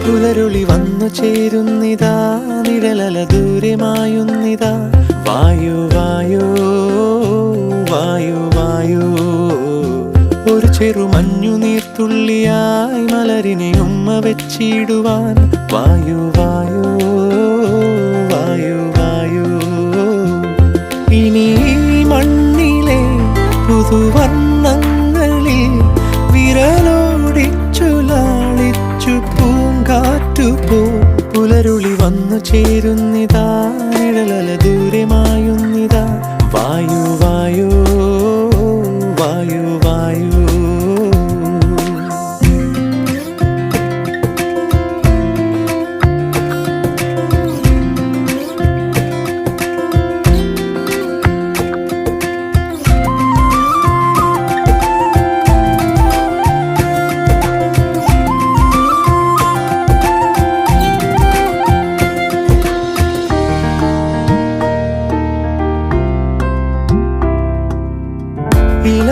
പുലരുളി വന്നു ചേരുന്നിതാ, നിഴലല ദൂരെ മായുന്നിതാ. വായു വായു വായു വായു, ഒരു ചെറു മഞ്ഞു നീർത്തുള്ളിയായി മലരിനെ ഉമ്മ വെച്ചിടുവാൻ. വായു വായു വായു വായു, ഇനി മണ്ണിലെ പുതുവർണ്ണങ്ങളിൽ വിരലോടിച്ചു ലാളിച്ചു പൂങ്കാറ്റുപോ. പുലരുളി വന്നു ചേരുന്നിതാ, നിഴലല ദൂരെ മായുന്നിതാ. വായു വായു വായു വായു. ഇല